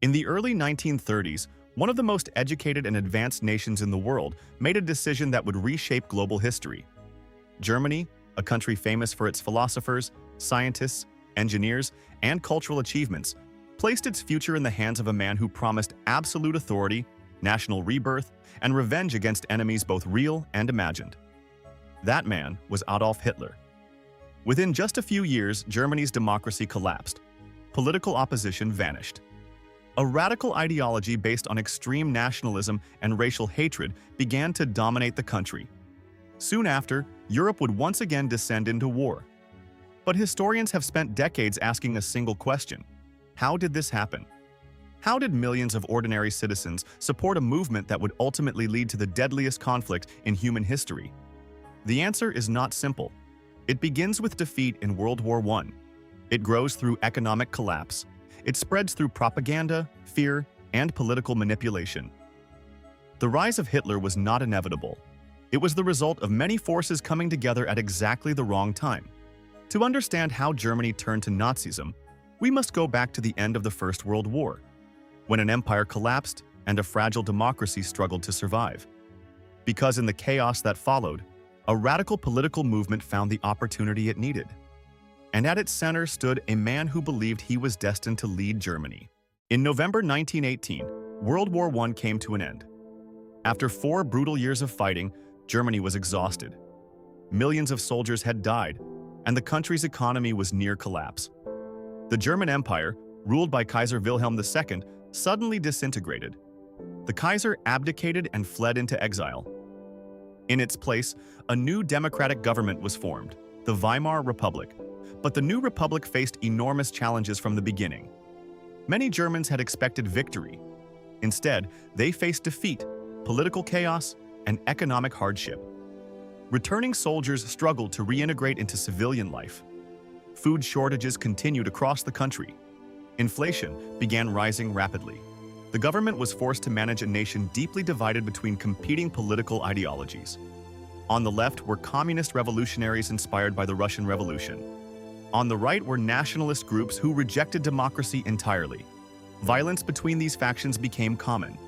In the early 1930s, one of the most educated and advanced nations in the world made a decision that would reshape global history. Germany, a country famous for its philosophers, scientists, engineers, and cultural achievements, placed its future in the hands of a man who promised absolute authority, national rebirth, and revenge against enemies both real and imagined. That man was Adolf Hitler. Within just a few years, Germany's democracy collapsed. Political opposition vanished. A radical ideology based on extreme nationalism and racial hatred began to dominate the country. Soon after, Europe would once again descend into war. But historians have spent decades asking a single question: how did this happen? How did millions of ordinary citizens support a movement that would ultimately lead to the deadliest conflict in human history? The answer is not simple. It begins with defeat in World War I. It grows through economic collapse. It spreads through propaganda, fear, and political manipulation. The rise of Hitler was not inevitable. It was the result of many forces coming together at exactly the wrong time. To understand how Germany turned to Nazism, we must go back to the end of the First World War, when an empire collapsed and a fragile democracy struggled to survive. Because in the chaos that followed, a radical political movement found the opportunity it needed. And at its center stood a man who believed he was destined to lead Germany. In November 1918, World War I came to an end. After 4 brutal years of fighting, Germany was exhausted. Millions of soldiers had died, and the country's economy was near collapse. The German Empire, ruled by Kaiser Wilhelm II, suddenly disintegrated. The Kaiser abdicated and fled into exile. In its place, a new democratic government was formed, the Weimar Republic. But the new republic faced enormous challenges from the beginning. Many Germans had expected victory. Instead, they faced defeat, political chaos, and economic hardship. Returning soldiers struggled to reintegrate into civilian life. Food shortages continued across the country. Inflation began rising rapidly. The government was forced to manage a nation deeply divided between competing political ideologies. On the left were communist revolutionaries inspired by the Russian Revolution. On the right were nationalist groups who rejected democracy entirely. Violence between these factions became common.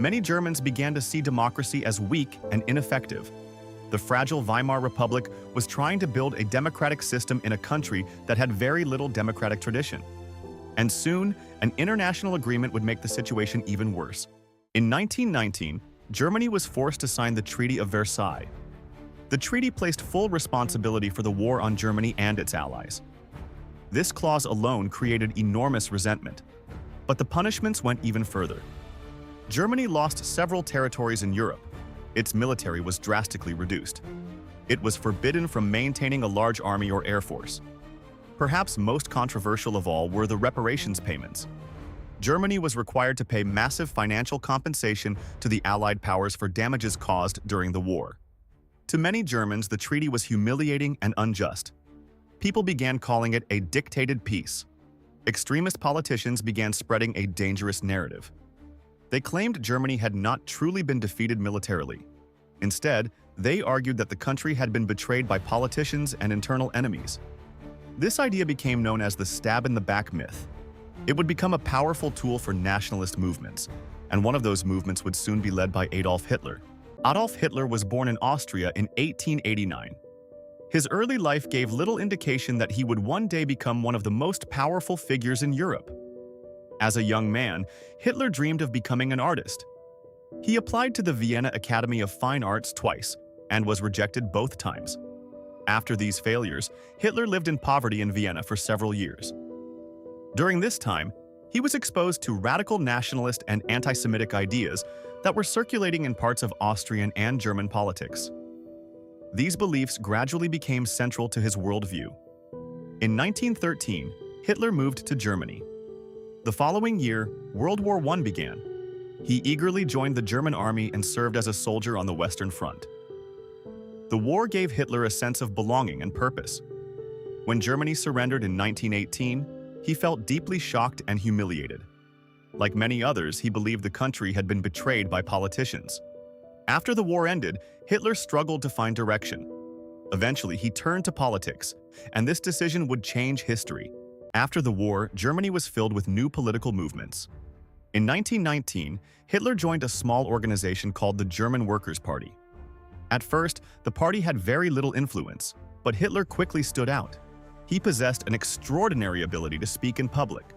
Many Germans began to see democracy as weak and ineffective. The fragile Weimar Republic was trying to build a democratic system in a country that had very little democratic tradition. And soon, an international agreement would make the situation even worse. In 1919, Germany was forced to sign the Treaty of Versailles. The treaty placed full responsibility for the war on Germany and its allies. This clause alone created enormous resentment. But the punishments went even further. Germany lost several territories in Europe. Its military was drastically reduced. It was forbidden from maintaining a large army or air force. Perhaps most controversial of all were the reparations payments. Germany was required to pay massive financial compensation to the Allied powers for damages caused during the war. To many Germans, the treaty was humiliating and unjust. People began calling it a dictated peace. Extremist politicians began spreading a dangerous narrative. They claimed Germany had not truly been defeated militarily. Instead, they argued that the country had been betrayed by politicians and internal enemies. This idea became known as the stab-in-the-back myth. It would become a powerful tool for nationalist movements, and one of those movements would soon be led by Adolf Hitler. Adolf Hitler was born in Austria in 1889. His early life gave little indication that he would one day become one of the most powerful figures in Europe. As a young man, Hitler dreamed of becoming an artist. He applied to the Vienna Academy of Fine Arts twice and was rejected both times. After these failures, Hitler lived in poverty in Vienna for several years. During this time, he was exposed to radical nationalist and anti-Semitic ideas that were circulating in parts of Austrian and German politics. These beliefs gradually became central to his worldview. In 1913, Hitler moved to Germany. The following year, World War I began. He eagerly joined the German army and served as a soldier on the Western Front. The war gave Hitler a sense of belonging and purpose. When Germany surrendered in 1918, he felt deeply shocked and humiliated. Like many others, he believed the country had been betrayed by politicians. After the war ended, Hitler struggled to find direction. Eventually, he turned to politics, and this decision would change history. After the war, Germany was filled with new political movements. In 1919, Hitler joined a small organization called the German Workers' Party. At first, the party had very little influence, but Hitler quickly stood out. He possessed an extraordinary ability to speak in public.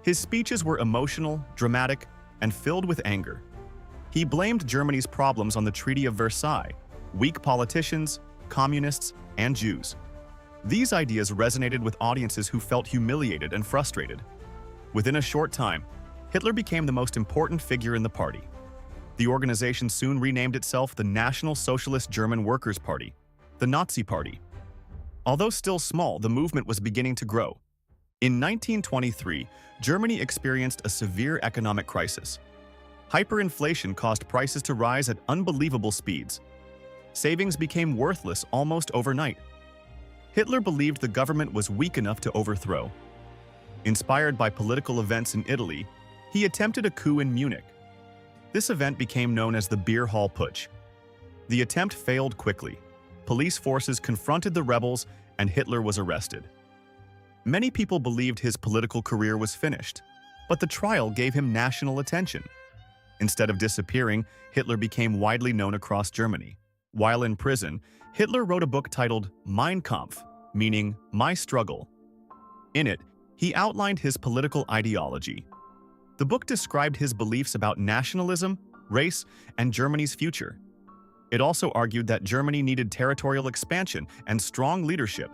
His speeches were emotional, dramatic, and filled with anger. He blamed Germany's problems on the Treaty of Versailles, weak politicians, communists, and Jews. These ideas resonated with audiences who felt humiliated and frustrated. Within a short time, Hitler became the most important figure in the party. The organization soon renamed itself the National Socialist German Workers' Party, the Nazi Party. Although still small, the movement was beginning to grow. In 1923, Germany experienced a severe economic crisis. Hyperinflation caused prices to rise at unbelievable speeds. Savings became worthless almost overnight. Hitler believed the government was weak enough to overthrow. Inspired by political events in Italy, he attempted a coup in Munich. This event became known as the Beer Hall Putsch. The attempt failed quickly. Police forces confronted the rebels, and Hitler was arrested. Many people believed his political career was finished, but the trial gave him national attention. Instead of disappearing, Hitler became widely known across Germany. While in prison, Hitler wrote a book titled Mein Kampf, meaning My Struggle. In it, he outlined his political ideology. The book described his beliefs about nationalism, race, and Germany's future. It also argued that Germany needed territorial expansion and strong leadership.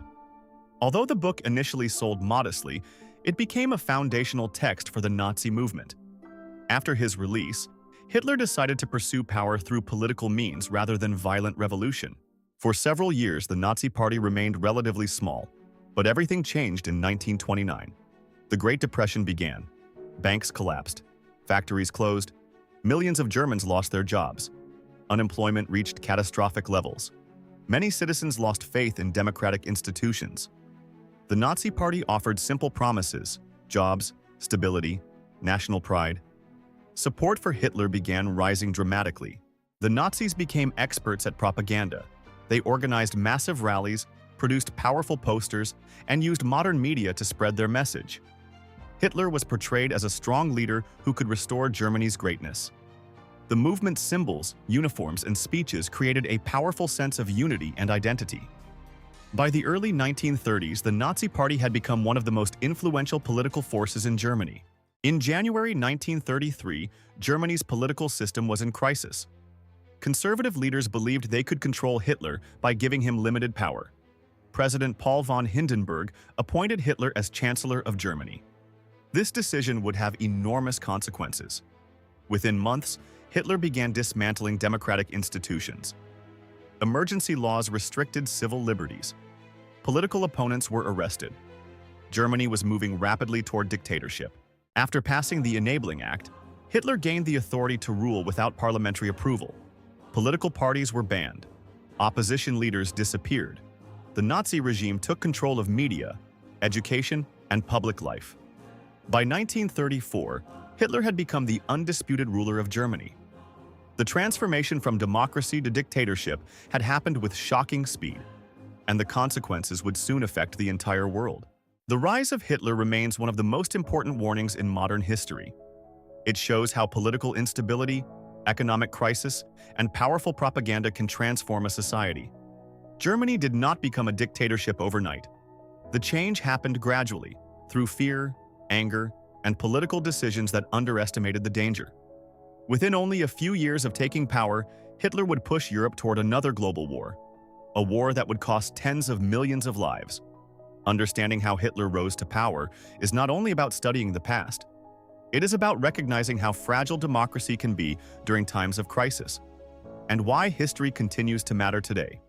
Although the book initially sold modestly, it became a foundational text for the Nazi movement. After his release, Hitler decided to pursue power through political means rather than violent revolution. For several years, the Nazi Party remained relatively small, but everything changed in 1929. The Great Depression began. Banks collapsed, factories closed, millions of Germans lost their jobs. Unemployment reached catastrophic levels. Many citizens lost faith in democratic institutions. The Nazi Party offered simple promises: jobs, stability, national pride. Support for Hitler began rising dramatically. The Nazis became experts at propaganda. They organized massive rallies, produced powerful posters, and used modern media to spread their message. Hitler was portrayed as a strong leader who could restore Germany's greatness. The movement's symbols, uniforms, and speeches created a powerful sense of unity and identity. By the early 1930s, the Nazi Party had become one of the most influential political forces in Germany. In January 1933, Germany's political system was in crisis. Conservative leaders believed they could control Hitler by giving him limited power. President Paul von Hindenburg appointed Hitler as Chancellor of Germany. This decision would have enormous consequences. Within months, Hitler began dismantling democratic institutions. Emergency laws restricted civil liberties. Political opponents were arrested. Germany was moving rapidly toward dictatorship. After passing the Enabling Act, Hitler gained the authority to rule without parliamentary approval. Political parties were banned. Opposition leaders disappeared. The Nazi regime took control of media, education, and public life. By 1934, Hitler had become the undisputed ruler of Germany. The transformation from democracy to dictatorship had happened with shocking speed, and the consequences would soon affect the entire world. The rise of Hitler remains one of the most important warnings in modern history. It shows how political instability, economic crisis, and powerful propaganda can transform a society. Germany did not become a dictatorship overnight. The change happened gradually, through fear, anger, and political decisions that underestimated the danger. Within only a few years of taking power, Hitler would push Europe toward another global war, a war that would cost tens of millions of lives. Understanding how Hitler rose to power is not only about studying the past. It is about recognizing how fragile democracy can be during times of crisis, and why history continues to matter today.